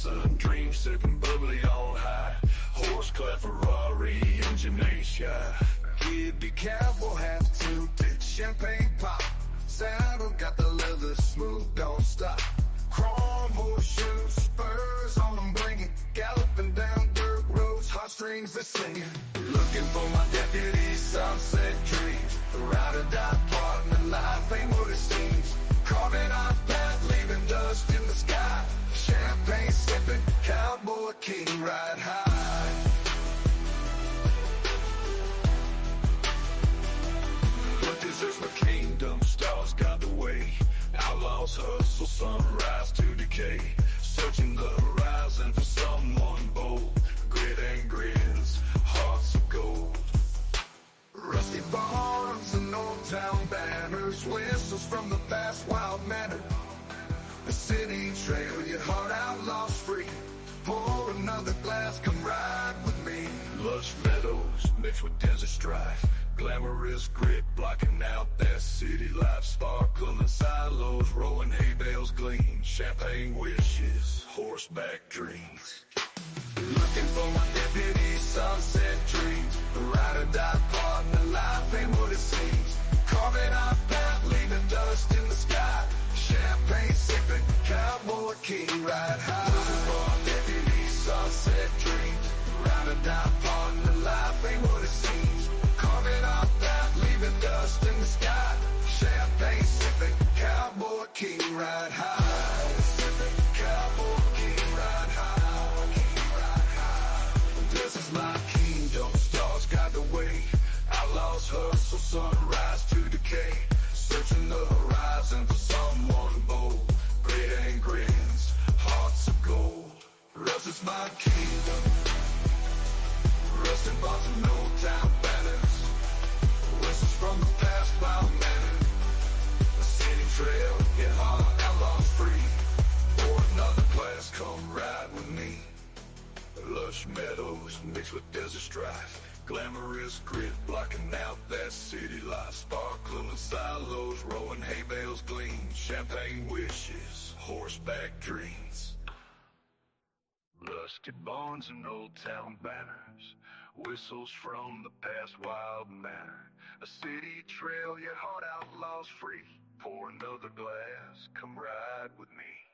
sun, dreams sipping bubbly on high. Horse-clad Ferrari, engine ain't shy. Kid be cowboy hat tilted, champagne pop. Saddle got the leather smooth, don't stop. Chrome horseshoes, spurs on them blinging. Galloping down dirt roads, heartstrings they're singing. Looking for my deputy, sunset dreams. The ride or die partner, life ain't what it seems. Carving our path, leaving dust in the sky. Champagne sipping, cowboy king ride high. What deserves my kingdom, stars guide the way. Outlaws hustle, sunrise to decay. Searching the horizon for someone bold. Grit and grins, hearts of gold. Rusty barns and old town banners, whistles from the past, wild manner. The city trail, your heart outlaws free. Pour another glass, come ride with me. Lush meadows mixed with desert strife. Glamorous grit blocking out that city life. Sparkling silos, rolling hay bales gleam. Champagne wishes, horseback dreams. Looking for my deputy, sunset dreams. The ride or die partner, life ain't what it seems. Carving our path, leaving dust in the sky. Champagne sipping, cowboy king ride high. Looking for my deputy, sunset dreams. The ride or die partner, life ain't what it seems. Carving our path, leaving dust in the sky. Champagne sipping, cowboy king ride high. Sipping, cowboy king ride high. King ride high. This is my kingdom, stars guide the way. Outlaws hustle, sunrise to decay. Searching the horizon for someone bold. Great and grins, hearts of gold. Russ is my kingdom. Rusting bonds and old town banners. Whistles from the past, wild manner. The city trail, get hard, outlaws free. Pour another glass, come ride with me. Lush meadows mixed with desert strife. Glamorous grit blocking out that city life. Sparkling silos, rolling hay bales gleam. Champagne wishes, horseback dreams. Lusty barns and old town banners. Whistles from the past, wild manner. A city trail, yet heart outlaws free. Pour another glass, come ride with me.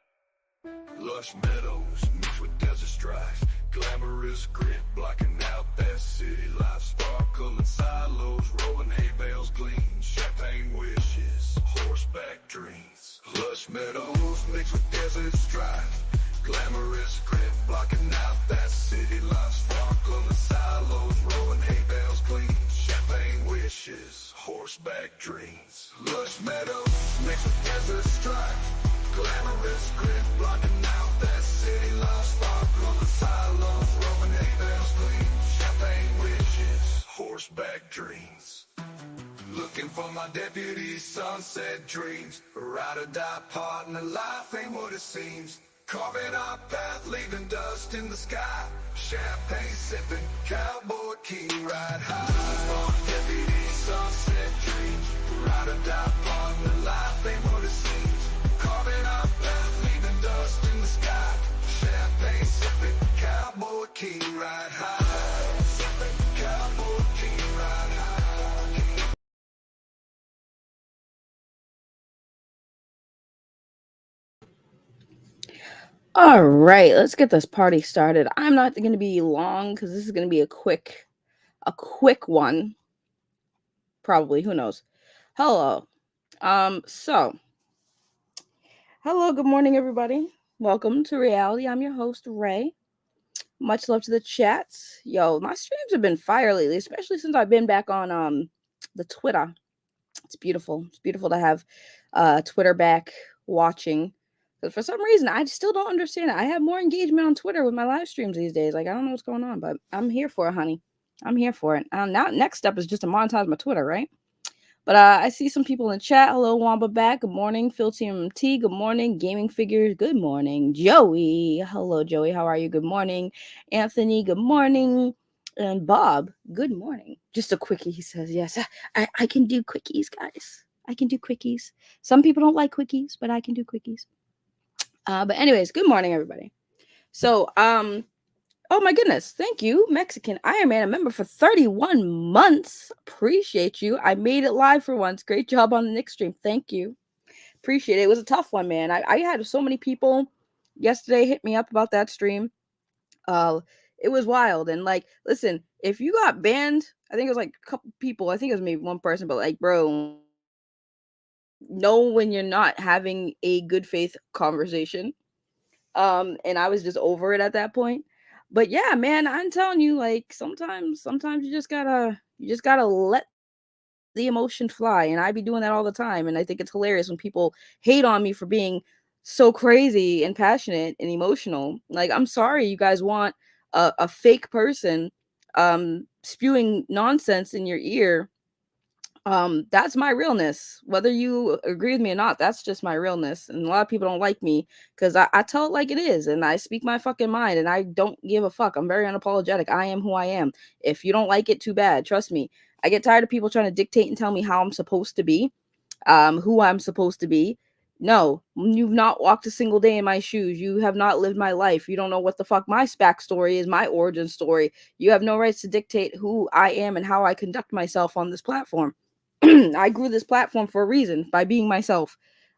Lush meadows mixed with desert strife. Glamorous grit blocking out that city life. Sparkling silos, rolling hay bales gleam. Champagne wishes, horseback dreams. Lush meadows mixed with desert strife. Glamorous grit blocking out that city life. Sparkling silos, rolling hay bales gleam. Champagne wishes, horseback dreams. Lush meadows mixed with desert strife. Glamorous grit blocking out that city life. Sparkling silos, rolling hay bales gleam. Champagne wishes, horseback dreams. Looking for my deputy, sunset dreams. A ride or die partner, life ain't what it seems. Carving our path, leaving dust in the sky. Champagne sipping, cowboy king ride high. Looking for my deputy, sunset dreams. A ride or die partner, life ain't what it seems. Carving our path, leaving dust in the sky. Champagne sipping, cowboy king ride high. Sipping, cowboy king ride high. All right, let's get this party started. I'm not going to be long because this is going to be a quick one. Probably, who knows? Hello. Hello, good morning, everybody. Welcome to Reality. I'm your host, Ray. Much love to the chats. Yo, my streams have been fire lately, especially since I've been back on the Twitter. It's beautiful. It's beautiful to have Twitter back watching. Because for some reason, I still don't understand it. I have more engagement on Twitter with my live streams these days. Like, I don't know what's going on, but I'm here for it, honey. I'm here for it. Now, next step is just to monetize my Twitter, right? But I see some people in chat. Hello, Wamba back. Good morning. Phil TMT. Good morning. Gaming Figures. Good morning. Joey. Hello, Joey. How are you? Good morning. Anthony. Good morning. And Bob. Good morning. Just a quickie. He says, yes, I can do quickies, guys. I can do quickies. Some people don't like quickies, but I can do quickies. But anyways, good morning, everybody. So, oh my goodness, thank you, Mexican Iron Man, a member for 31 months. Appreciate you. I made it live for once. Great job on the Nick stream. Thank you. Appreciate it. It was a tough one, man. I had so many people yesterday hit me up about that stream. Uh, it was wild. And like, listen, if you got banned, I think it was like a couple people. I think it was maybe one person, but like, bro, know when you're not having a good faith conversation. And I was just over it at that point. But yeah, man, I'm telling you, like sometimes you just gotta let the emotion fly. And I be doing that all the time. And I think it's hilarious when people hate on me for being so crazy and passionate and emotional. Like, I'm sorry you guys want a fake person spewing nonsense in your ear. That's my realness, whether you agree with me or not. That's just my realness, and a lot of people don't like me because I tell it like it is, and I speak my fucking mind, and I don't give a fuck. I'm very unapologetic. I am who I am. If you don't like it, too bad. Trust me. I get tired of people trying to dictate and tell me how I'm supposed to be, who I'm supposed to be. No, you've not walked a single day in my shoes. You have not lived my life. You don't know what the fuck my backstory is, my origin story. You have no rights to dictate who I am and how I conduct myself on this platform. I grew this platform for a reason by being myself.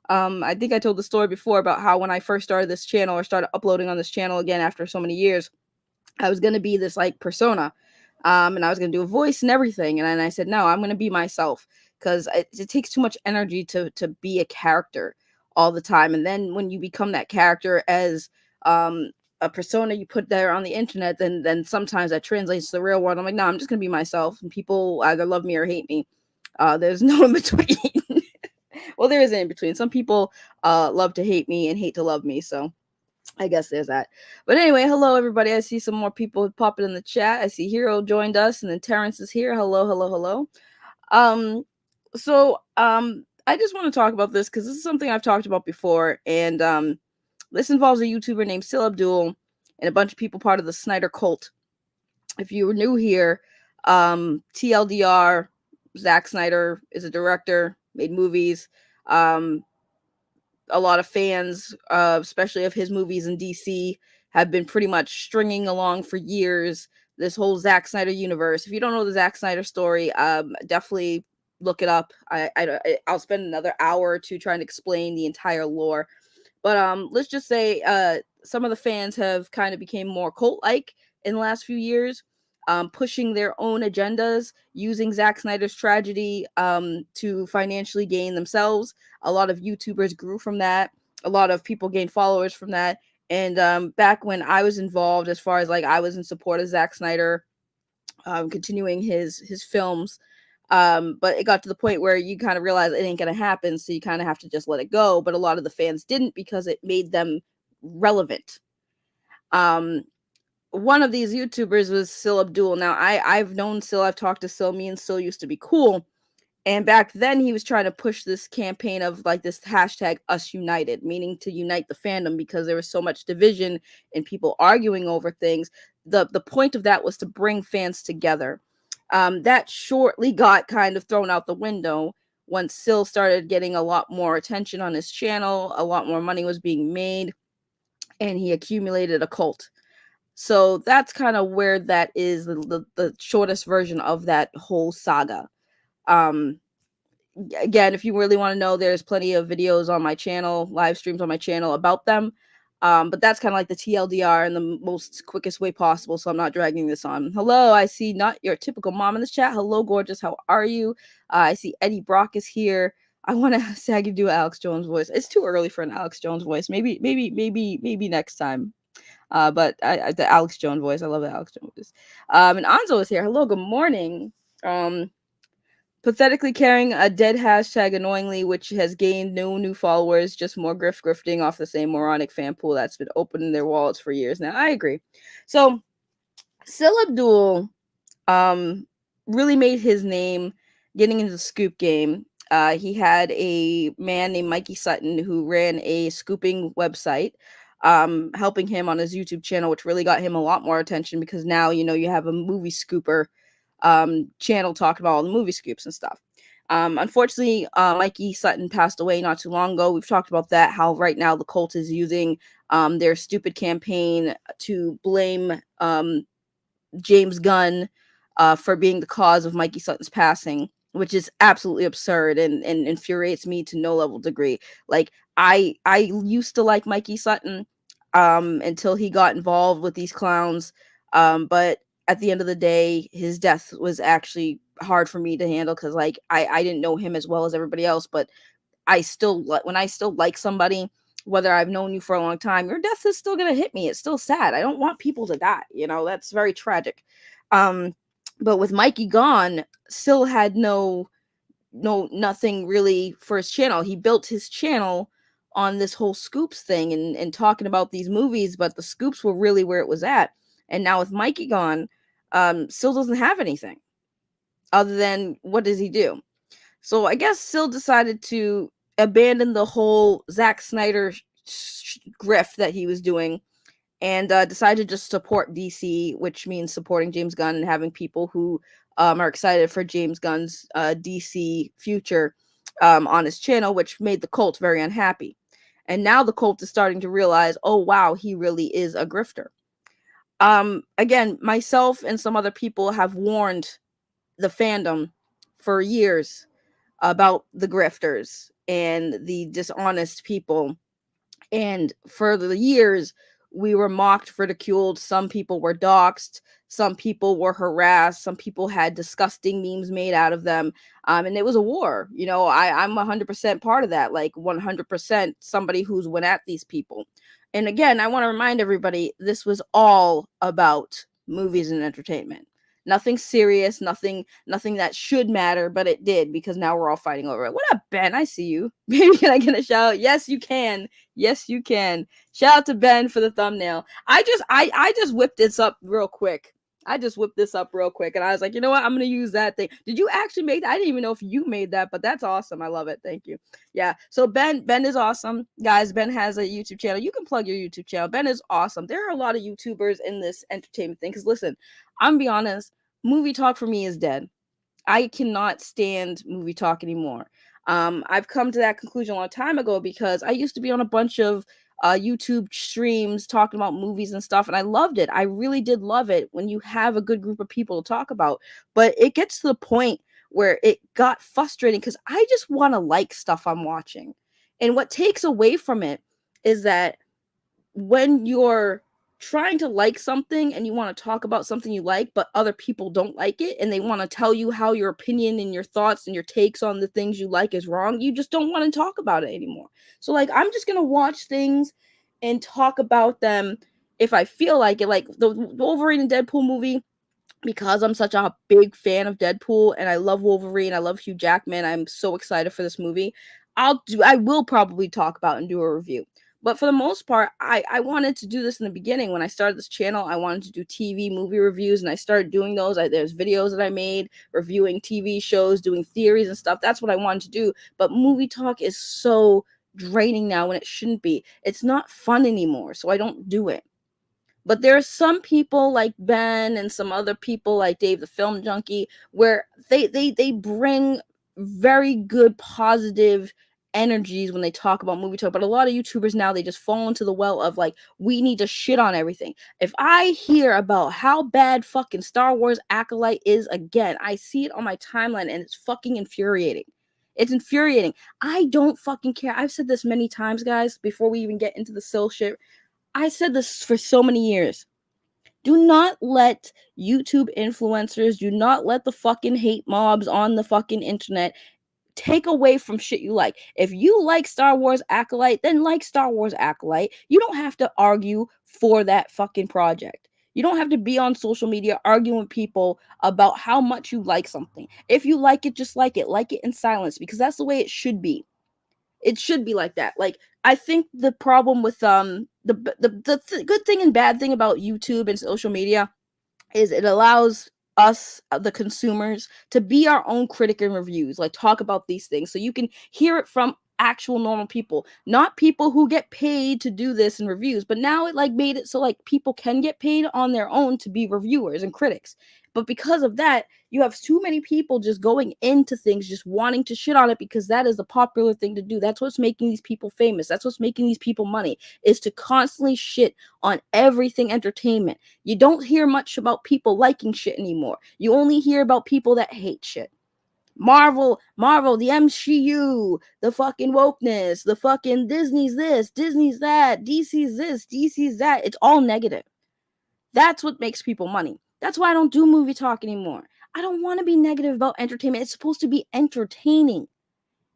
I think I told the story before about how when I first started this channel or started uploading on this channel again after so many years, I was gonna be this like persona, and I was gonna do a voice and everything. And then I said, no, I'm gonna be myself because it takes too much energy to be a character all the time. And then when you become that character as a persona you put there on the internet, then sometimes that translates to the real world. I'm like, no, I'm just gonna be myself, and people either love me or hate me. There's no in between. Well, there is an in between. Some people love to hate me and hate to love me. So I guess there's that. But anyway, hello everybody. I see some more people popping in the chat. I see Hero joined us, and then Terrence is here. Hello, hello, hello. I just want to talk about this because this is something I've talked about before, and this involves a YouTuber named Sil Abdul and a bunch of people part of the Snyder cult. If you were new here, TLDR, Zack Snyder is a director, made movies. Um, a lot of fans, especially of his movies in DC, have been pretty much stringing along for years this whole Zack Snyder universe. If you don't know the Zack Snyder story, definitely look it up. I'll spend another hour or two trying to explain the entire lore. But let's just say some of the fans have kind of became more cult-like in the last few years, pushing their own agendas, using Zack Snyder's tragedy to financially gain themselves. A lot of YouTubers grew from that. A lot of people gained followers from that. And back when I was involved, as far as like I was in support of Zack Snyder, continuing his films. But it got to the point where you kind of realize it ain't gonna happen, so you kind of have to just let it go. But a lot of the fans didn't because it made them relevant. Um, One of these YouTubers was Sil Abdul. Now I've known Sil, I've talked to Sil. Me and Sil used to be cool. And back then he was trying to push this campaign of like this hashtag us united, meaning to unite the fandom because there was so much division and people arguing over things. The point of that was to bring fans together. That shortly got kind of thrown out the window once Sil started getting a lot more attention on his channel, a lot more money was being made, and he accumulated a cult. So that's kind of where that is the shortest version of that whole saga. Um, Again, if you really want to know, there's plenty of videos on my channel, live streams on my channel about them. But that's kind of like the TLDR in the most quickest way possible, so I'm not dragging this on. Hello, I see not your typical mom in this chat. Hello, gorgeous. How are you? I see Eddie Brock is here. I want to say I can do Alex Jones voice. It's too early for an Alex Jones voice. Maybe next time. But the Alex Jones voice. I love the Alex Jones voice. And Anzo is here. Hello, good morning. Pathetically carrying a dead hashtag annoyingly, which has gained no new followers, just more grifting off the same moronic fan pool that's been opening their wallets for years now. I agree. So Sil Abdul really made his name getting into the scoop game. He had a man named Mikey Sutton who ran a scooping website, helping him on his YouTube channel, which really got him a lot more attention because now, you have a movie scooper channel talking about all the movie scoops and stuff. Unfortunately, Mikey Sutton passed away not too long ago. We've talked about that, how right now the cult is using their stupid campaign to blame James Gunn for being the cause of Mikey Sutton's passing, which is absolutely absurd and infuriates me to no level degree. Like I used to like Mikey Sutton until he got involved with these clowns. But at the end of the day, his death was actually hard for me to handle because like I didn't know him as well as everybody else, but I still when I still like somebody, whether I've known you for a long time, your death is still gonna hit me. It's still sad. I don't want people to die. You know, that's very tragic. Um, but with Mikey gone, still had nothing really for his channel. He built his channel on this whole scoops thing and talking about these movies, but the scoops were really where it was at. And now with Mikey gone, still doesn't have anything other than what does he do? So I guess Sil decided to abandon the whole Zack Snyder grift that he was doing and decided to just support DC, which means supporting James Gunn and having people who are excited for James Gunn's DC future on his channel, which made the cult very unhappy. And now the cult is starting to realize, oh wow, he really is a grifter. Again, myself and some other people have warned the fandom for years about the grifters and the dishonest people. And for the years, we were mocked, ridiculed. Some people were doxxed. Some people were harassed. Some people had disgusting memes made out of them. And it was a war. You know, I'm 100% part of that. Like 100% somebody who's went at these people. And again, I want to remind everybody this was all about movies and entertainment. Nothing serious, nothing that should matter, but it did because now we're all fighting over it. What up, Ben? I see you. Maybe can I get a shout out? Yes, you can. Yes, you can. Shout out to Ben for the thumbnail. I just whipped this up real quick. I just whipped this up real quick and I was like, you know what? I'm gonna use that thing. Did you actually make that? I didn't even know if you made that, but that's awesome. I love it. Thank you. Yeah. So Ben is awesome. Guys, Ben has a YouTube channel. You can plug your YouTube channel. Ben is awesome. There are a lot of YouTubers in this entertainment thing. Because listen, I'm gonna be honest, movie talk for me is dead. I cannot stand movie talk anymore. I've come to that conclusion a long time ago because I used to be on a bunch of YouTube streams talking about movies and stuff, and I loved it. I really did love it when you have a good group of people to talk about. But it gets to the point where it got frustrating because I just want to like stuff I'm watching. And what takes away from it is that when you're trying to like something and you want to talk about something you like, but other people don't like it and they want to tell you how your opinion and your thoughts and your takes on the things you like is wrong, you just don't want to talk about it anymore. So, like, I'm just going to watch things and talk about them if I feel like it. Like the Wolverine and Deadpool movie, because I'm such a big fan of Deadpool and I love Wolverine, I love Hugh Jackman, I'm so excited for this movie. I will probably talk about and do a review. But for the most part, I wanted to do this in the beginning. When I started this channel, I wanted to do TV movie reviews, and I started doing those. There's videos that I made reviewing TV shows, doing theories and stuff. That's what I wanted to do. But movie talk is so draining now when it shouldn't be. It's not fun anymore, so I don't do it. But there are some people like Ben and some other people like Dave the Film Junkie where they bring very good positive energies when they talk about movie talk. But a lot of YouTubers now, they just fall into the well of like, we need to shit on everything. If I hear about how bad fucking Star Wars Acolyte is again, I see it on my timeline and it's fucking infuriating. It's infuriating. I don't fucking care. I've said this many times, guys, before we even get into the Sil shit. I said this for so many years. Do not let YouTube influencers, do not let the fucking hate mobs on the fucking internet take away from shit you like. If you like Star Wars Acolyte, then like Star Wars Acolyte. You don't have to argue for that fucking project. You don't have to be on social media arguing with people about how much you like something. If you like it, just like it in silence, because that's the way it should be. It should be like that. Like, I think the problem with the good thing and bad thing about YouTube and social media is it allows us, the consumers, to be our own critic and reviews, like talk about these things so you can hear it from actual normal people, not people who get paid to do this in reviews. But now it like made it so like people can get paid on their own to be reviewers and critics. But because of that, you have too many people just going into things, just wanting to shit on it because that is the popular thing to do. That's what's making these people famous. That's what's making these people money, is to constantly shit on everything entertainment. You don't hear much about people liking shit anymore. You only hear about people that hate shit. Marvel, the MCU, the fucking wokeness, the fucking Disney's this, Disney's that, DC's this, DC's that. It's all negative. That's what makes people money. That's why I don't do movie talk anymore. I don't want to be negative about entertainment. It's supposed to be entertaining.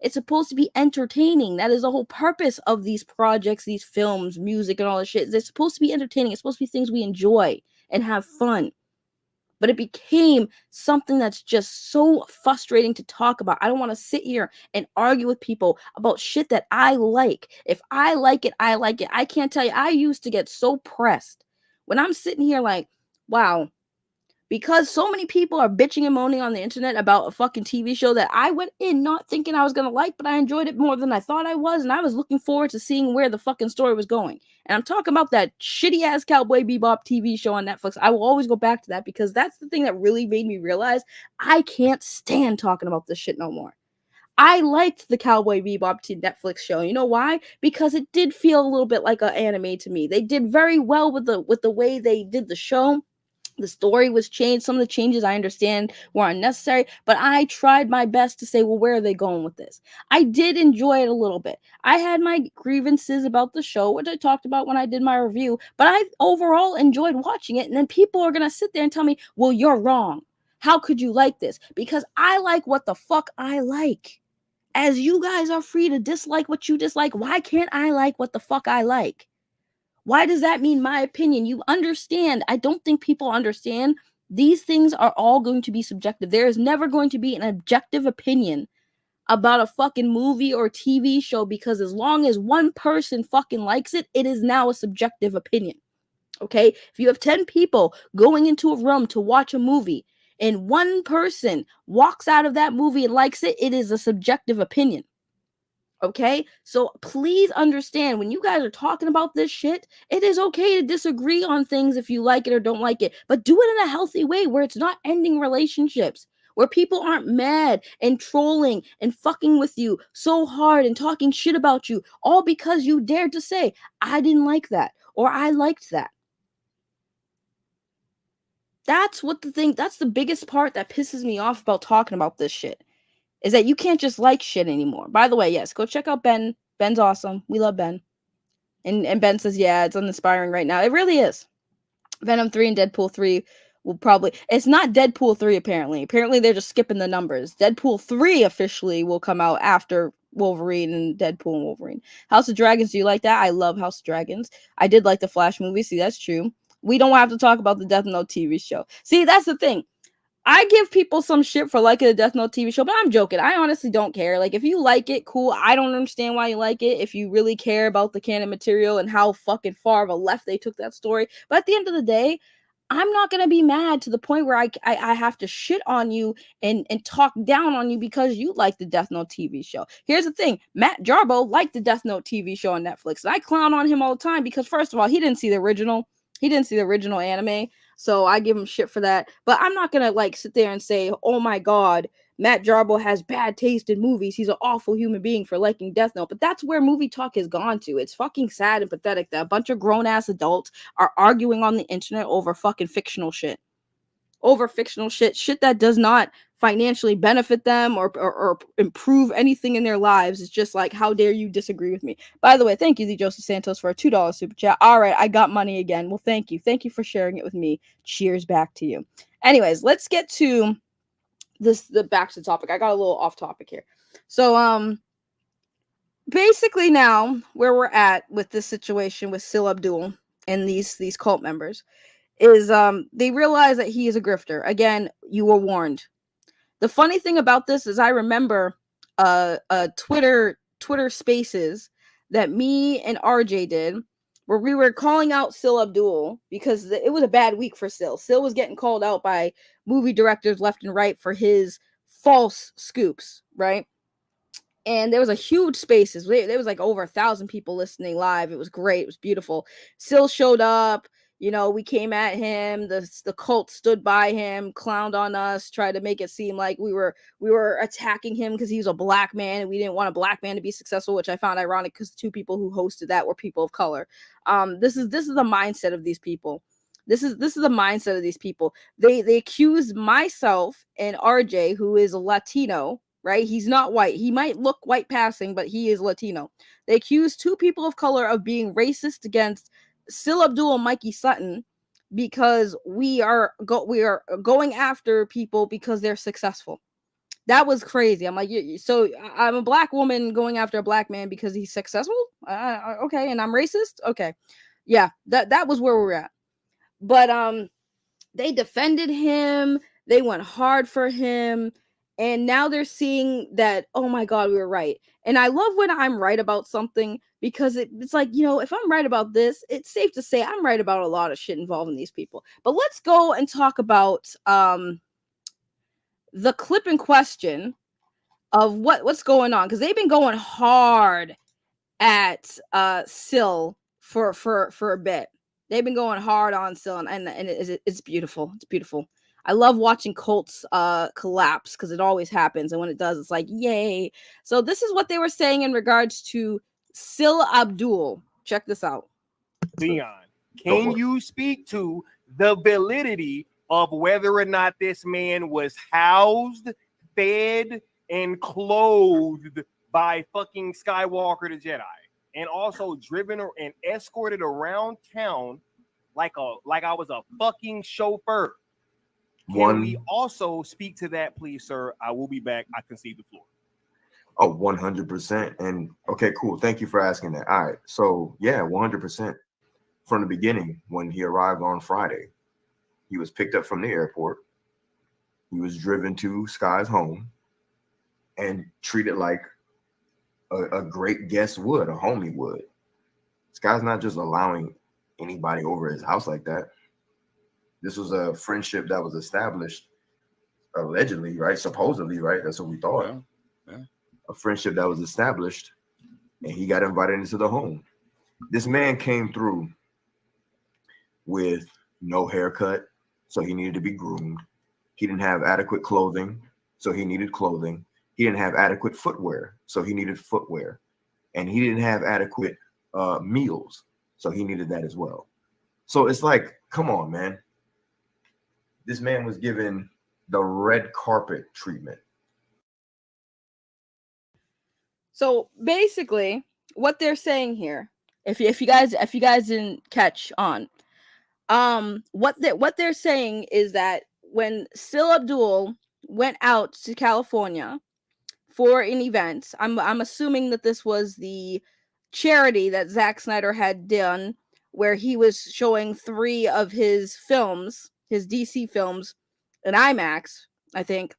It's supposed to be entertaining. That is the whole purpose of these projects, these films, music, and all this shit. It's supposed to be entertaining. It's supposed to be things we enjoy and have fun. But it became something that's just so frustrating to talk about. I don't want to sit here and argue with people about shit that I like. If I like it, I like it. I can't tell you. I used to get so pressed when I'm sitting here like, wow, because so many people are bitching and moaning on the internet about a fucking TV show that I went in not thinking I was going to like, but I enjoyed it more than I thought I was. And I was looking forward to seeing where the fucking story was going. And I'm talking about that shitty ass Cowboy Bebop TV show on Netflix. I will always go back to that because that's the thing that really made me realize I can't stand talking about this shit no more. I liked the Cowboy Bebop Netflix show. You know why? Because it did feel a little bit like an anime to me. They did very well with the way they did the show. The story was changed. Some of the changes I understand were unnecessary, but I tried my best to say, well, where are they going with this? I did enjoy it a little bit. I had my grievances about the show, which I talked about when I did my review, but I overall enjoyed watching it. And then people are going to sit there and tell me, well, you're wrong. How could you like this? Because I like what the fuck I like. As you guys are free to dislike what you dislike, why can't I like what the fuck I like? Why does that mean my opinion? You understand. I don't think people understand. These things are all going to be subjective. There is never going to be an objective opinion about a fucking movie or TV show because as long as one person fucking likes it, it is now a subjective opinion. Okay? If you have 10 people going into a room to watch a movie and one person walks out of that movie and likes it, it is a subjective opinion. Okay, so please understand when you guys are talking about this shit, it is okay to disagree on things if you like it or don't like it, but do it in a healthy way where it's not ending relationships, where people aren't mad and trolling and fucking with you so hard and talking shit about you, all because you dared to say, I didn't like that or I liked that. That's the biggest part that pisses me off about talking about this shit. Is that you can't just like shit anymore. By the way, yes, go check out Ben. Ben's awesome. We love Ben. And Ben says, yeah, it's uninspiring right now. It really is. Venom 3 and Deadpool 3 will probably... It's not Deadpool 3, apparently. Apparently, they're just skipping the numbers. Deadpool 3 officially will come out after Wolverine and Deadpool and Wolverine. House of Dragons, do you like that? I love House of Dragons. I did like the Flash movie. See, that's true. We don't have to talk about the Death Note TV show. See, that's the thing. I give people some shit for liking a Death Note TV show, but I'm joking. I honestly don't care. Like, if you like it, cool. I don't understand why you like it. If you really care about the canon material and how fucking far of a left they took that story. But at the end of the day, I'm not going to be mad to the point where I have to shit on you and talk down on you because you like the Death Note TV show. Here's the thing. Matt Jarbo liked the Death Note TV show on Netflix. And I clown on him all the time because, first of all, he didn't see the original. He didn't see the original anime. So I give him shit for that. But I'm not going to like sit there and say, oh my God, Matt Jarbo has bad taste in movies. He's an awful human being for liking Death Note. But that's where movie talk has gone to. It's fucking sad and pathetic that a bunch of grown-ass adults are arguing on the internet over fucking fictional shit. Over fictional shit that does not financially benefit them or improve anything in their lives. It's just like, how dare you disagree with me? By the way, thank you, Joseph Santos, for a $2 super chat. All right, I got money again. Well, thank you. Thank you for sharing it with me. Cheers back to you. Anyways, let's get to the back to the topic. I got a little off topic here. So, basically now where we're at with this situation with Sil Abdul and these cult members is they realize that he is a grifter. Again, you were warned. The funny thing about this is I remember Twitter Spaces that me and RJ did where we were calling out Sil Abdul because it was a bad week for Sil. Sil was getting called out by movie directors left and right for his false scoops, right? and there was a huge spaces. There was like over 1,000 people listening live. It was great. It was beautiful. Syl showed up. You know, we came at him. The cult stood by him, clowned on us, tried to make it seem like we were attacking him because he was a black man and we didn't want a black man to be successful, which I found ironic because two people who hosted that were people of color. This is the mindset of these people. This is the mindset of these people. They accuse myself and RJ, who is Latino, right? He's not white. He might look white passing, but he is Latino. They accuse two people of color of being racist against Syl Abdul and Mikey Sutton because we are going after people because they're successful. That was crazy. I'm like, so I'm a black woman going after a black man because he's successful. Okay, and I'm racist. Okay, yeah, that was where we're at. But they defended him. They went hard for him. And now they're seeing that, oh my God, we were right. And I love when I'm right about something because it's like, you know, if I'm right about this, it's safe to say I'm right about a lot of shit involving these people. But let's go and talk about the clip in question of what's going on, because they've been going hard at Syl for a bit. They've been going hard on Syl, and it's beautiful. It's beautiful. I love watching cults collapse because it always happens, and when it does, it's like yay. So this is what they were saying in regards to Syl Abdul. Check this out. Dion, can you speak to the validity of whether or not this man was housed, fed, and clothed by fucking Skywalker the Jedi, and also driven and escorted around town like I was a fucking chauffeur? Can we also speak to that, please, sir? I will be back. I concede the floor. Oh, 100%. And okay, cool. Thank you for asking that. All right. So yeah, 100%. From the beginning, when he arrived on Friday, he was picked up from the airport. He was driven to Sky's home and treated like a great guest would, a homie would. Sky's not just allowing anybody over his house like that. This was a friendship that was established allegedly, right? Supposedly, right? That's what we thought. Yeah. A friendship that was established, and he got invited into the home. This man came through with no haircut, so he needed to be groomed. He didn't have adequate clothing, so he needed clothing. He didn't have adequate footwear, so he needed footwear. And he didn't have adequate meals, so he needed that as well. So it's like, come on, man. This man was given the red carpet treatment. So basically, what they're saying here, if you guys didn't catch on, what they're saying is that when Syl Abdul went out to California for an event, I'm assuming that this was the charity that Zack Snyder had done, where he was showing 3 of his films, his DC films, in IMAX. I think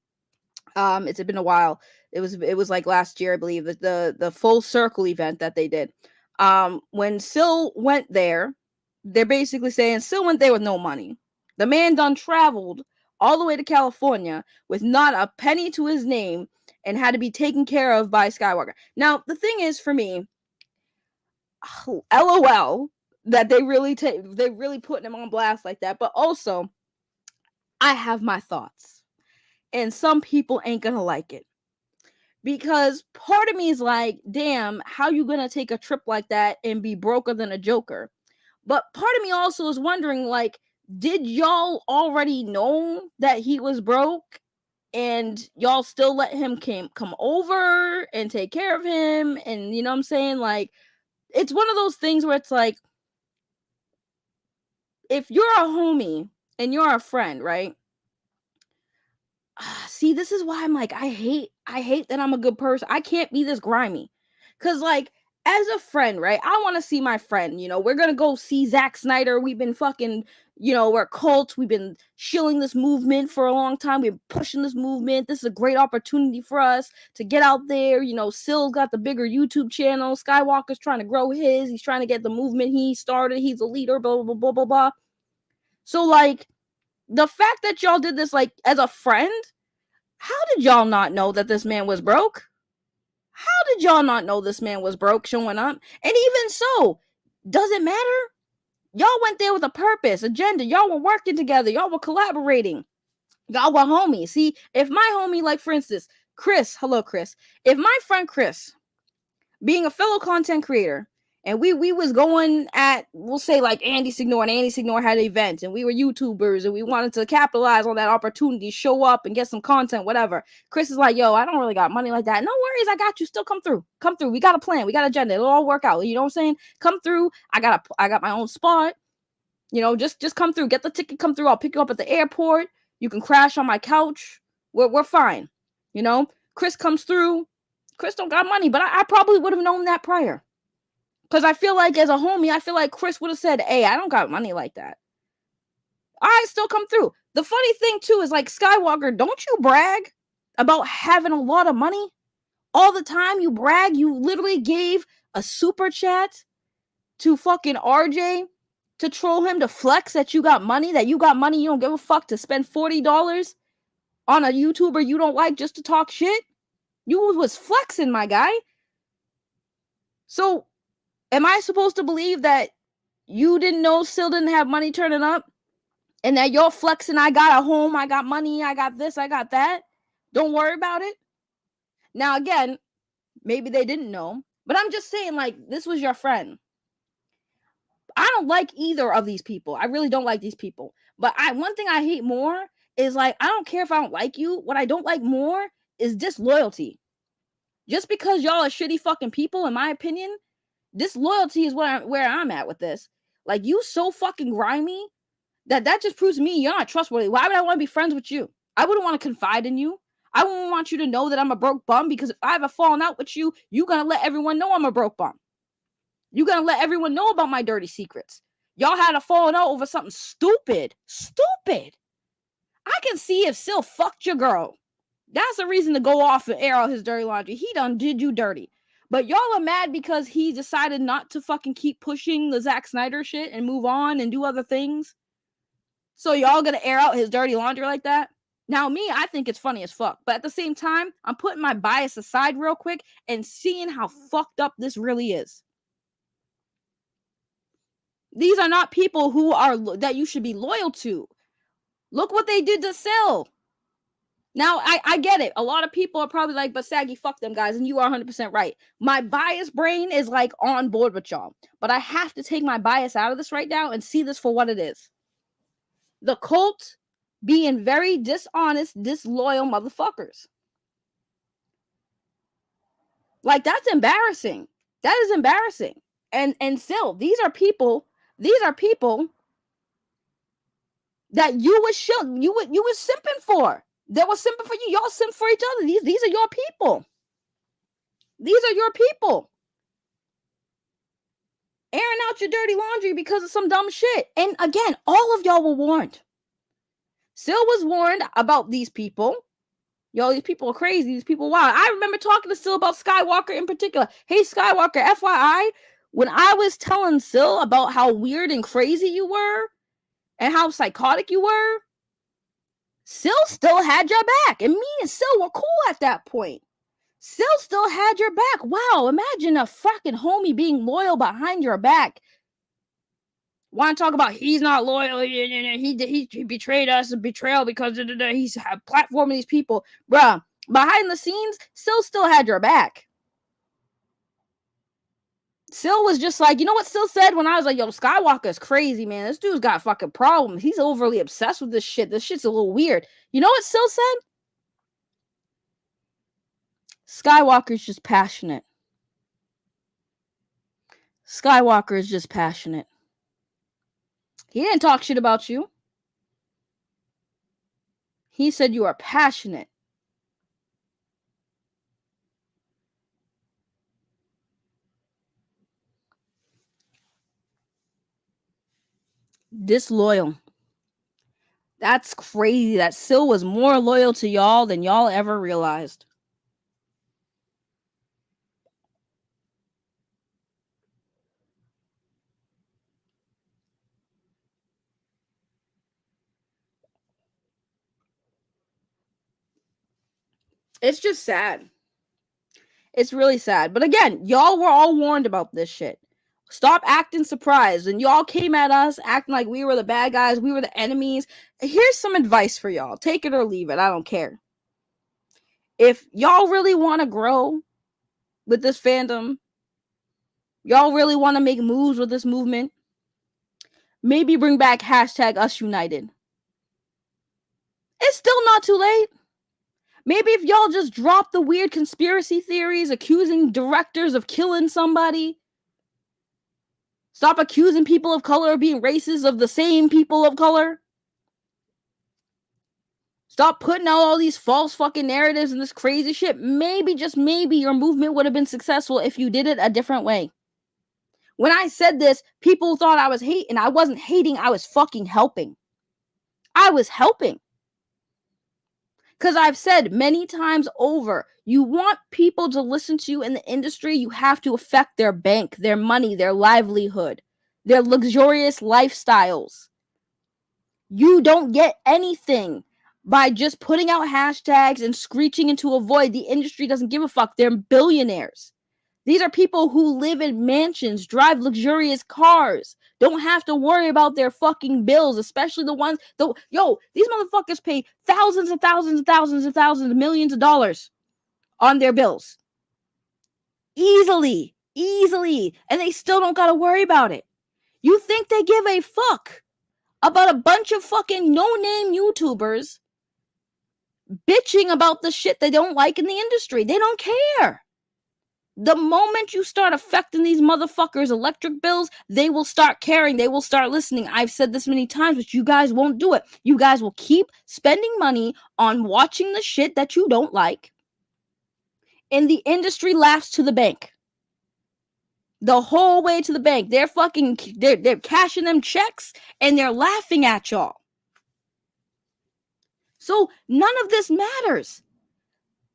it's been a while. It was like last year, I believe, that the Full Circle event that they did. When Syl went there, they're basically saying Syl went there with no money. The man done traveled all the way to California with not a penny to his name and had to be taken care of by Skywalker. Now, the thing is, for me, LOL that they really putting him on blast like that. But also, I have my thoughts, and some people ain't gonna like it, because part of me is like, damn, how you gonna take a trip like that and be broker than a joker? But part of me also is wondering, like, did y'all already know that he was broke and y'all still let him come over and take care of him? And you know what I'm saying? Like, it's one of those things where it's like, if you're a homie and you're a friend, right? See, this is why I'm like, I hate that I'm a good person. I can't be this grimy. Cause like, as a friend, right? I want to see my friend, you know, we're going to go see Zack Snyder. We've been fucking, you know, we're cults. We've been shilling this movement for a long time. We've been pushing this movement. This is a great opportunity for us to get out there. You know, Syl's got the bigger YouTube channel. Skywalker's trying to grow his. He's trying to get the movement he started. He's a leader, blah, blah, blah, blah, blah. So like, the fact that y'all did this, like, as a friend, how did y'all not know that this man was broke? How did y'all not know this man was broke showing up? And even so, does it matter? Y'all went there with a purpose, agenda. Y'all were working together. Y'all were collaborating. Y'all were homies. See, if my homie, like for instance, Chris, hello, Chris. If my friend Chris, being a fellow content creator, and we was going at, we'll say like Andy Signor, and Andy Signor had an event, and we were YouTubers, and we wanted to capitalize on that opportunity, show up and get some content, whatever. Chris is like, yo, I don't really got money like that. No worries, I got you. Still come through. Come through. We got a plan. We got an agenda. It'll all work out. You know what I'm saying? Come through. I got my own spot. You know, just come through. Get the ticket. Come through. I'll pick you up at the airport. You can crash on my couch. We're fine. You know, Chris comes through. Chris don't got money, but I probably would have known that prior. Because I feel like as a homie, I feel like Chris would have said, hey, I don't got money like that. All right, still come through. The funny thing, too, is like, Skywalker, don't you brag about having a lot of money? All the time you brag. You literally gave a super chat to fucking RJ to troll him, to flex that you got money, you don't give a fuck to spend $40 on a YouTuber you don't like just to talk shit. You was flexing, my guy. So am I supposed to believe that you didn't know Sil didn't have money turning up? And that you're flexing, I got a home, I got money, I got this, I got that? Don't worry about it. Now, again, maybe they didn't know. But I'm just saying, like, this was your friend. I don't like either of these people. I really don't like these people. But one thing I hate more is, like, I don't care if I don't like you. What I don't like more is disloyalty. Just because y'all are shitty fucking people, in my opinion, disloyalty is where I'm at with this. Like, you so fucking grimy that just proves to me you're not trustworthy. Why would I want to be friends with you? I wouldn't want to confide in you. I wouldn't want you to know that I'm a broke bum, because if I have a falling out with you, you're going to let everyone know I'm a broke bum. You're going to let everyone know about my dirty secrets. Y'all had a falling out over something stupid. Stupid. I can see if Sil fucked your girl. That's a reason to go off and air out his dirty laundry. He done did you dirty. But y'all are mad because he decided not to fucking keep pushing the Zack Snyder shit and move on and do other things. So y'all gonna air out his dirty laundry like that? Now, me, I think it's funny as fuck. But at the same time, I'm putting my bias aside real quick and seeing how fucked up this really is. These are not people who are that you should be loyal to. Look what they did to Sil. Now, I get it. A lot of people are probably like, but Saggy, fuck them guys. And you are 100% right. My bias brain is like on board with y'all. But I have to take my bias out of this right now and see this for what it is. The cult being very dishonest, disloyal motherfuckers. Like, that's embarrassing. That is embarrassing. And still, these are people that you was simping for. That was simping for you. Y'all simp for each other. These are your people. These are your people. Airing out your dirty laundry because of some dumb shit. And again, all of y'all were warned. Sil was warned about these people. Yo, these people are crazy. These people wild. I remember talking to Sil about Skywalker in particular. Hey, Skywalker, FYI, when I was telling Sil about how weird and crazy you were and how psychotic you were, Sil still had your back. And me and Sil were cool at that point. Sil still had your back. Wow, imagine a fucking homie being loyal behind your back. Want to talk about he's not loyal, he betrayed us, a betrayal because he's platforming these people. Bruh, behind the scenes, Sil still had your back. Sil was just like, you know what Sil said when I was like, yo, Skywalker's crazy, man. This dude's got fucking problems. He's overly obsessed with this shit. This shit's a little weird. You know what Sil said? Skywalker's just passionate. Skywalker is just passionate. He didn't talk shit about you. He said you are passionate. Disloyal. That's crazy that Sil was more loyal to y'all than y'all ever realized. It's just sad. It's really sad. But again, y'all were all warned about this shit. Stop acting surprised. And y'all came at us acting like we were the bad guys. We were the enemies. Here's some advice for y'all. Take it or leave it. I don't care. If y'all really want to grow with this fandom, y'all really want to make moves with this movement, maybe bring back #UsUnited. It's still not too late. Maybe if y'all just drop the weird conspiracy theories accusing directors of killing somebody, stop accusing people of color of being racist of the same people of color, stop putting out all these false fucking narratives and this crazy shit, maybe, just maybe, your movement would have been successful if you did it a different way. When I said this, people thought I was hating. I wasn't hating. I was fucking helping. I was helping. Because I've said many times over, you want people to listen to you in the industry, you have to affect their bank, their money, their livelihood, their luxurious lifestyles. You don't get anything by just putting out hashtags and screeching into a void. The industry doesn't give a fuck. They're billionaires. These are people who live in mansions, drive luxurious cars, don't have to worry about their fucking bills, especially the ones, these motherfuckers pay thousands and thousands and thousands and thousands of millions of dollars on their bills. Easily. And they still don't gotta worry about it. You think they give a fuck about a bunch of fucking no-name YouTubers bitching about the shit they don't like in the industry? They don't care. The moment you start affecting these motherfuckers' electric bills, they will start caring. They will start listening. I've said this many times, but you guys won't do it. You guys will keep spending money on watching the shit that you don't like. And the industry laughs to the bank. The whole way to the bank. They're cashing them checks and they're laughing at y'all. So none of this matters.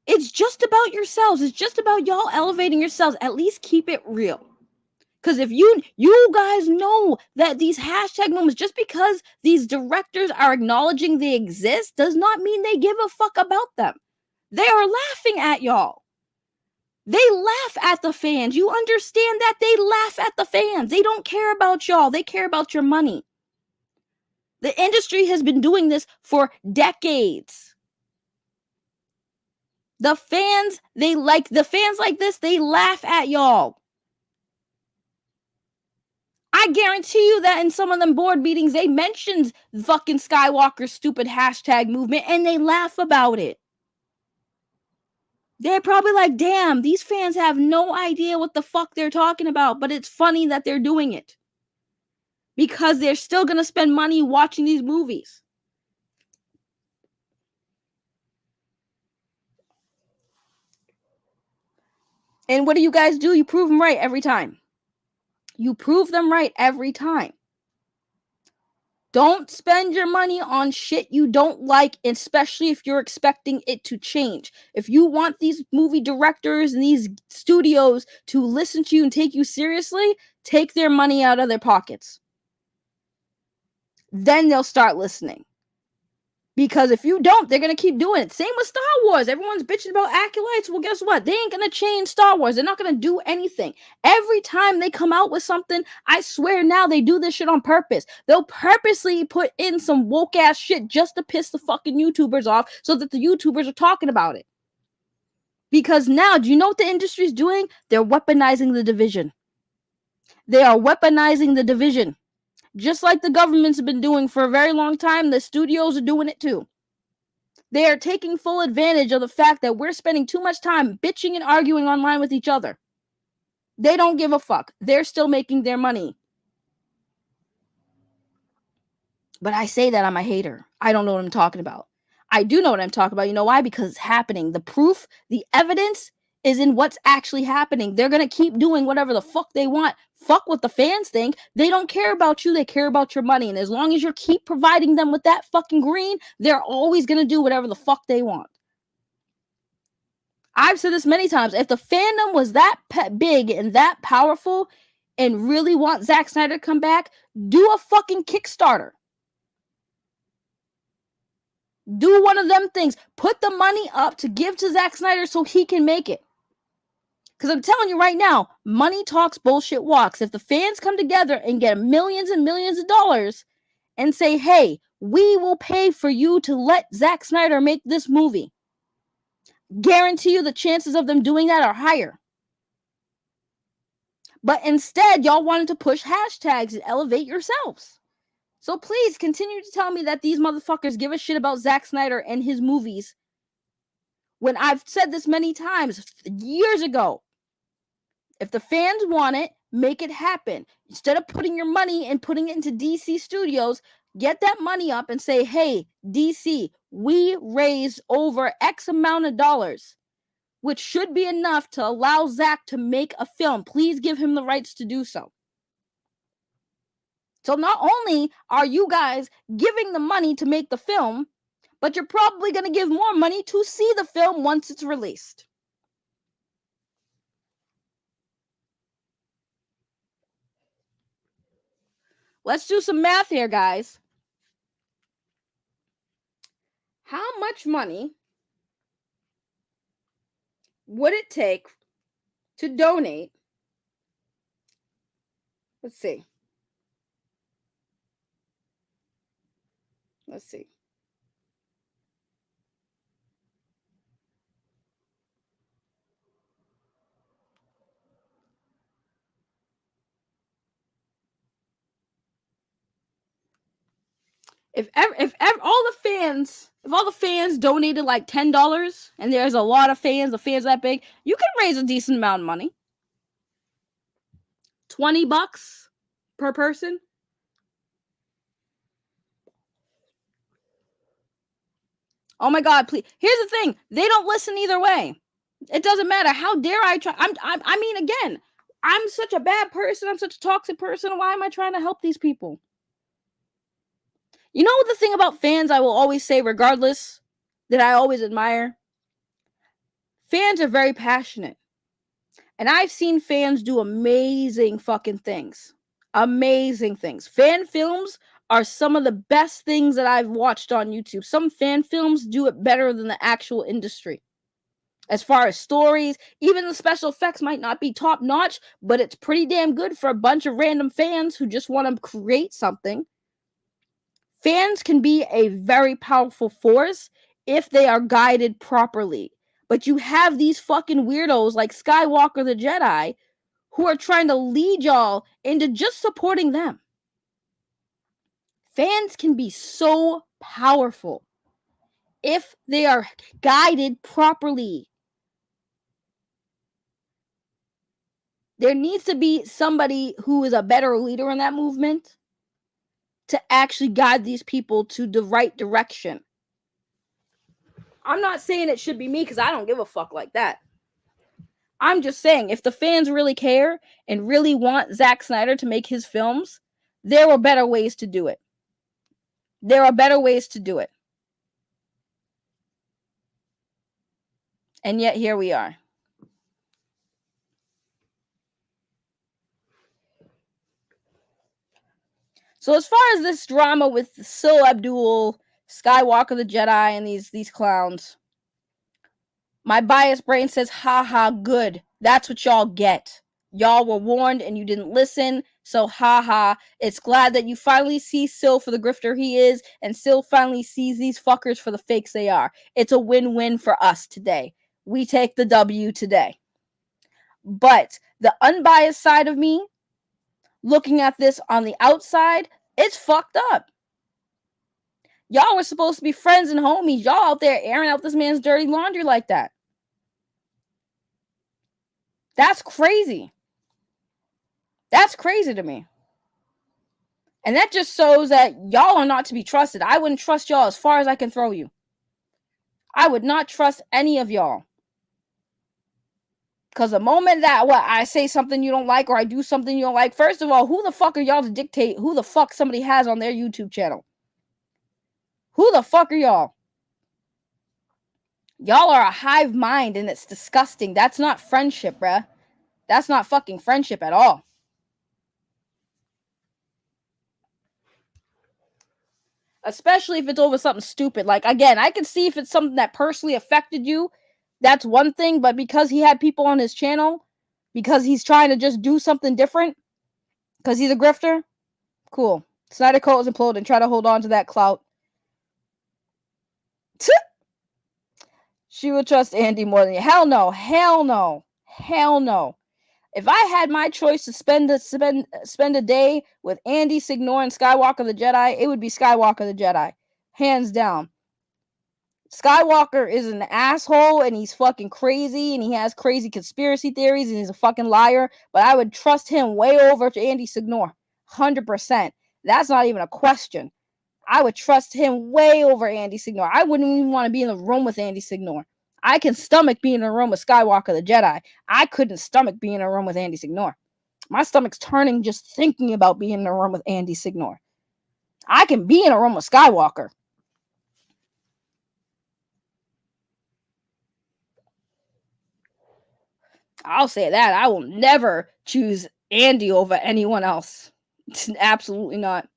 It's just about yourselves. It's just about y'all elevating yourselves. At least keep it real. Because if you guys know that these hashtag moments, just because these directors are acknowledging they exist, does not mean they give a fuck about them. They are laughing at y'all. They laugh at the fans. You understand that? They laugh at the fans. They don't care about y'all. They care about your money. The industry has been doing this for decades. The fans like this, they laugh at y'all. I guarantee you that in some of them board meetings, they mentioned fucking Skywalker's stupid hashtag movement and they laugh about it. They're probably like, damn, these fans have no idea what the fuck they're talking about, but it's funny that they're doing it. Because they're still going to spend money watching these movies. And what do you guys do? You prove them right every time. You prove them right every time. Don't spend your money on shit you don't like, especially if you're expecting it to change. If you want these movie directors and these studios to listen to you and take you seriously, take their money out of their pockets. Then they'll start listening. Because if you don't, they're going to keep doing it. Same with Star Wars. Everyone's bitching about acolytes. Well, guess what? They ain't going to change Star Wars. They're not going to do anything. Every time they come out with something, I swear now they do this shit on purpose. They'll purposely put in some woke ass shit just to piss the fucking YouTubers off so that the YouTubers are talking about it. Because now, do you know what the industry's doing? They're weaponizing the division. They are weaponizing the division. Just like the government's been doing for a very long time, the studios are doing it too. They are taking full advantage of the fact that we're spending too much time bitching and arguing online with each other. They don't give a fuck. They're still making their money. But I say that I'm a hater. I don't know what I'm talking about. I do know what I'm talking about. You know why? Because it's happening. The proof, the evidence is in what's actually happening. They're going to keep doing whatever the fuck they want. Fuck what the fans think. They don't care about you. They care about your money. And as long as you keep providing them with that fucking green, they're always going to do whatever the fuck they want. I've said this many times. If the fandom was that big and that powerful and really want Zack Snyder to come back, do a fucking Kickstarter. Do one of them things. Put the money up to give to Zack Snyder so he can make it. Because I'm telling you right now, money talks, bullshit walks. If the fans come together and get millions and millions of dollars and say, hey, we will pay for you to let Zack Snyder make this movie, guarantee you the chances of them doing that are higher. But instead, y'all wanted to push hashtags and elevate yourselves. So please continue to tell me that these motherfuckers give a shit about Zack Snyder and his movies. When I've said this many times, years ago, if the fans want it, make it happen. Instead of putting your money and putting it into DC Studios, get that money up and say, hey, DC, we raised over X amount of dollars, which should be enough to allow Zack to make a film. Please give him the rights to do so. So not only are you guys giving the money to make the film, but you're probably going to give more money to see the film once it's released. Let's do some math here, guys. How much money would it take to donate? Let's see. If all the fans donated like $10, and there's a lot of fans, the fans that big, you can raise a decent amount of money. $20 per person. Oh my God, please. Here's the thing. They don't listen either way. It doesn't matter. How dare I try? I mean, again, I'm such a bad person. I'm such a toxic person. Why am I trying to help these people? You know the thing about fans I will always say, regardless, that I always admire? Fans are very passionate. And I've seen fans do amazing fucking things. Amazing things. Fan films are some of the best things that I've watched on YouTube. Some fan films do it better than the actual industry. As far as stories, even the special effects might not be top notch, but it's pretty damn good for a bunch of random fans who just want to create something. Fans can be a very powerful force if they are guided properly. But you have these fucking weirdos like Skywalker the Jedi who are trying to lead y'all into just supporting them. Fans can be so powerful if they are guided properly. There needs to be somebody who is a better leader in that movement to actually guide these people to the right direction. I'm not saying it should be me because I don't give a fuck like that. I'm just saying if the fans really care and really want Zack Snyder to make his films, there are better ways to do it. There are better ways to do it. And yet here we are. So as far as this drama with Sil Abdul, Skywalker the Jedi, and these clowns, my biased brain says, haha, good. That's what y'all get. Y'all were warned and you didn't listen. So haha, it's glad that you finally see Sil for the grifter he is, and Sil finally sees these fuckers for the fakes they are. It's a win-win for us today. We take the W today. But the unbiased side of me, looking at this on the outside, it's fucked up. Y'all were supposed to be friends and homies. Y'all out there airing out this man's dirty laundry like that. That's crazy. That's crazy to me. And that just shows that y'all are not to be trusted. I wouldn't trust y'all as far as I can throw you. I would not trust any of y'all. Because the moment that I say something you don't like or I do something you don't like, first of all, who the fuck are y'all to dictate who the fuck somebody has on their YouTube channel? Who the fuck are y'all? Y'all are a hive mind and it's disgusting. That's not friendship, bruh. That's not fucking friendship at all. Especially if it's over something stupid. Like, again, I can see if it's something that personally affected you. That's one thing, but because he had people on his channel because he's trying to just do something different, because he's a grifter, cool. Snyder Cult is imploding. Try to hold on to that clout. She would trust Andy more than you. Hell no. Hell no. Hell no. If I had my choice to spend a day with Andy Signor and Skywalker the Jedi, it would be Skywalker the Jedi. Hands down. Skywalker is an asshole and he's fucking crazy and he has crazy conspiracy theories and he's a fucking liar, but I would trust him way over to Andy Signor. 100%. That's not even a question. I would trust him way over Andy Signor. I wouldn't even want to be in the room with Andy Signor. I can stomach being in a room with Skywalker the Jedi. I couldn't stomach being in a room with Andy Signor. My stomach's turning just thinking about being in a room with Andy Signor. I can be in a room with Skywalker. I'll say that. I will never choose Andy over anyone else. Absolutely not.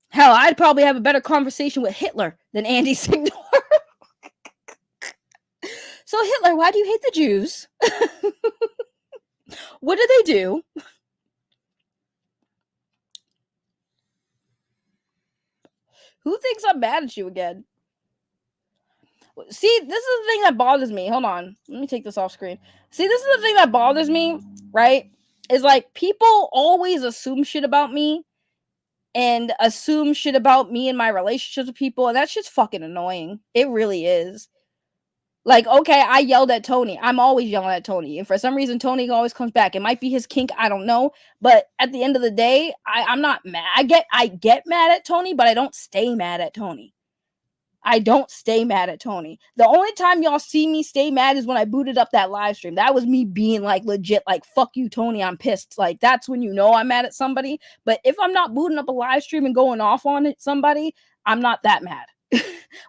Hell, I'd probably have a better conversation with Hitler than Andy Signor. So, Hitler, why do you hate the Jews? What did they do? Who thinks I'm mad at you again? See, this is the thing that bothers me. Hold on. Let me take this off screen. See, this is the thing that bothers me, right? Is like people always assume shit about me and assume shit about me and my relationships with people. And that's just fucking annoying. It really is. Like, okay, I yelled at Tony. I'm always yelling at Tony. And for some reason, Tony always comes back. It might be his kink. I don't know. But at the end of the day, I'm not mad. I get mad at Tony, but I don't stay mad at Tony. I don't stay mad at Tony. The only time y'all see me stay mad is when I booted up that live stream. That was me being like legit, like, fuck you, Tony, I'm pissed. Like, that's when you know I'm mad at somebody. But if I'm not booting up a live stream and going off on it, somebody, I'm not that mad.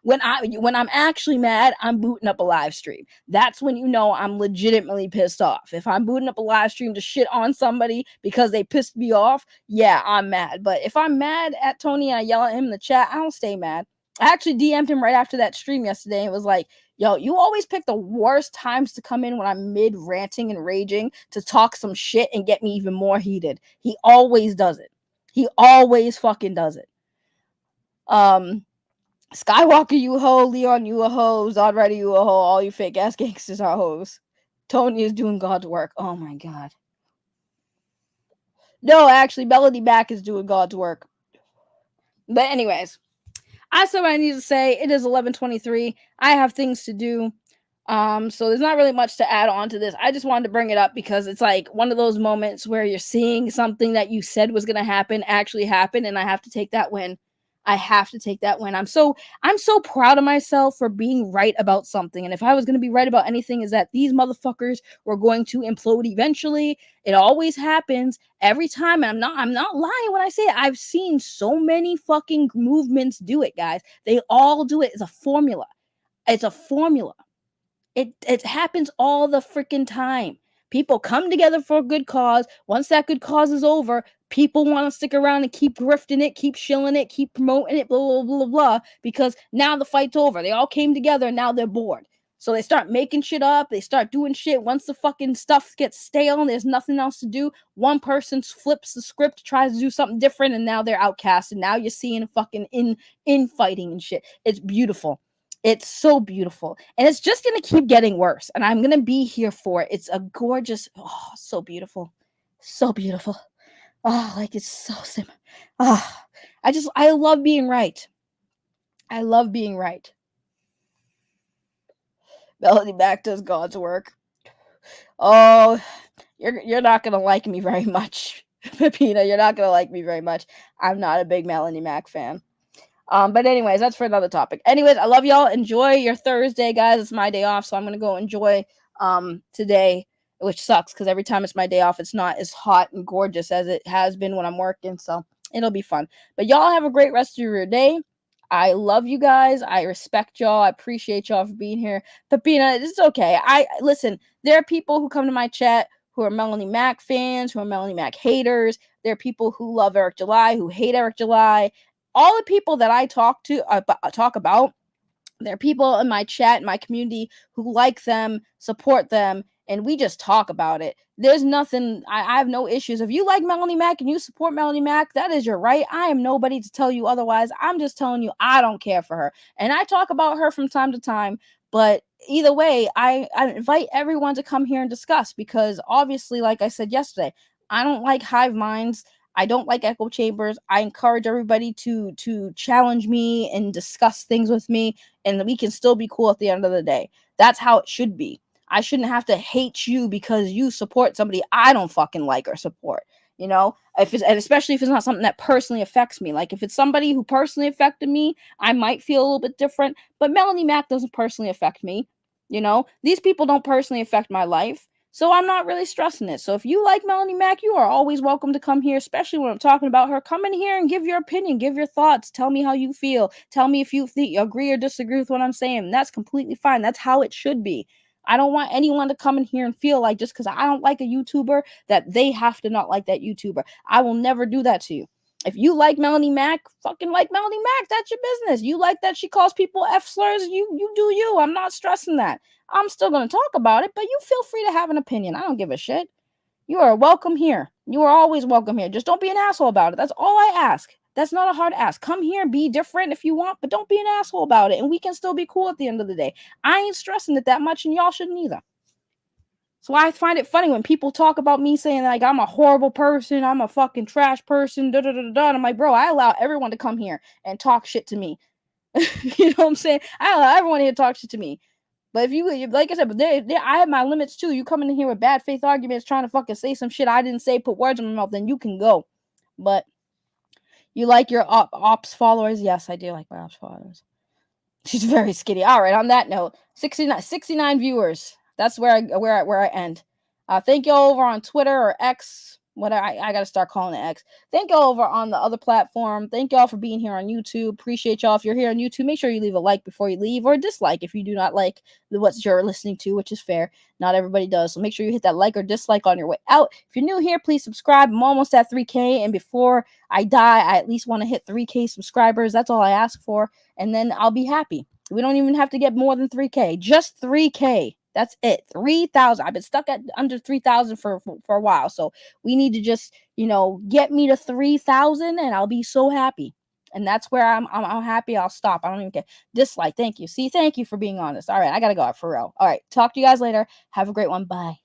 When I'm actually mad, I'm booting up a live stream. That's when you know I'm legitimately pissed off. If I'm booting up a live stream to shit on somebody because they pissed me off, yeah, I'm mad. But if I'm mad at Tony and I yell at him in the chat, I don't stay mad. I actually DM'd him right after that stream yesterday and was like, yo, you always pick the worst times to come in when I'm mid ranting and raging to talk some shit and get me even more heated. He always does it. He always fucking does it. Skywalker, you a hoe. Leon, you a hoe. Zodrider, you a hoe. All you fake ass gangsters are hoes. Tony is doing God's work. Oh my god. No, actually, Melody Mack is doing God's work. But anyways, I said what I need to say. It is 11:23. I have things to do. So there's not really much to add on to this. I just wanted to bring it up because it's like one of those moments where you're seeing something that you said was going to happen actually happen, and I have to take that win. I have to take that win. I'm so proud of myself for being right about something. And if I was going to be right about anything, is that these motherfuckers were going to implode eventually. It always happens every time. And I'm not lying when I say it. I've seen so many fucking movements do it, guys. They all do it. It's a formula. It's a formula. It happens all the freaking time. People come together for a good cause. Once that good cause is over, people want to stick around and keep grifting it, keep shilling it, keep promoting it, blah, blah, blah, blah, because now the fight's over. They all came together and now they're bored. So they start making shit up. They start doing shit. Once the fucking stuff gets stale and there's nothing else to do, one person flips the script, tries to do something different, and now they're outcast. And now you're seeing fucking infighting and shit. It's beautiful. It's so beautiful. And it's just going to keep getting worse. And I'm going to be here for it. It's a gorgeous, so beautiful. So beautiful. Oh, like it's so simple. I love being right. I love being right. Melody Mack does God's work. Oh, you're not going to like me very much. Pepina, you're not going to like me very much. I'm not a big Melody Mack fan. But anyways, that's for another topic. Anyways, I love y'all. Enjoy your Thursday, guys. It's my day off, so I'm gonna go enjoy today, which sucks because every time it's my day off, it's not as hot and gorgeous as it has been when I'm working. So it'll be fun. But y'all have a great rest of your day. I love you guys. I respect y'all. I appreciate y'all for being here. Pepina, it's okay. Listen, there are people who come to my chat who are Melanie Mack fans, who are Melanie Mack haters. There are people who love Eric July, who hate Eric July. All the people that I talk about, there are people in my chat, in my community who like them, support them, and we just talk about it. There's nothing, I have no issues. If you like Melanie Mack and you support Melanie Mack, that is your right. I am nobody to tell you otherwise. I'm just telling you, I don't care for her. And I talk about her from time to time, but either way, I invite everyone to come here and discuss, because obviously, like I said yesterday, I don't like hive minds. I don't like echo chambers. I encourage everybody to challenge me and discuss things with me, and we can still be cool at the end of the day. That's how it should be. I shouldn't have to hate you because you support somebody I don't fucking like or support. You know, if it's, and especially if it's not something that personally affects me. Like if it's somebody who personally affected me, I might feel a little bit different. But Melanie Mack doesn't personally affect me. You know, these people don't personally affect my life. So I'm not really stressing it. So if you like Melanie Mack, you are always welcome to come here, especially when I'm talking about her. Come in here and give your opinion, give your thoughts. Tell me how you feel. Tell me if you agree or disagree with what I'm saying. That's completely fine. That's how it should be. I don't want anyone to come in here and feel like just because I don't like a YouTuber that they have to not like that YouTuber. I will never do that to you. If you like Melanie Mack, fucking like Melanie Mack. That's your business. You like that she calls people F slurs, you do you. I'm not stressing that. I'm still going to talk about it, but you feel free to have an opinion. I don't give a shit. You are welcome here. You are always welcome here. Just don't be an asshole about it. That's all I ask. That's not a hard ask. Come here, be different if you want, but don't be an asshole about it. And we can still be cool at the end of the day. I ain't stressing it that much, and y'all shouldn't either. So I find it funny when people talk about me saying like I'm a horrible person, I'm a fucking trash person, da da da da. And I'm like, bro, I allow everyone to come here and talk shit to me. You know what I'm saying? I allow everyone here to talk shit to me. But if you, like I said, but I have my limits too. You coming in here with bad faith arguments, trying to fucking say some shit I didn't say, put words in my mouth, then you can go. But you like your ops followers? Yes, I do like my ops followers. She's very skinny. All right. On that note, 69 viewers. That's where I end. Thank y'all over on Twitter or X. What I gotta start calling it X. Thank y'all over on the other platform. Thank y'all for being here on YouTube. Appreciate y'all. If you're here on YouTube, make sure you leave a like before you leave, or a dislike if you do not like what you're listening to, which is fair. Not everybody does. So make sure you hit that like or dislike on your way out. If you're new here, please subscribe. I'm almost at 3K, and before I die, I at least want to hit 3K subscribers. That's all I ask for, and then I'll be happy. We don't even have to get more than 3K. Just 3K. That's it. 3,000. I've been stuck at under 3,000 for a while. So we need to just, get me to 3,000 and I'll be so happy. And that's where I'm happy. I'll stop. I don't even care. Dislike. Thank you. See, thank you for being honest. All right. I got to go out for real. All right. Talk to you guys later. Have a great one. Bye.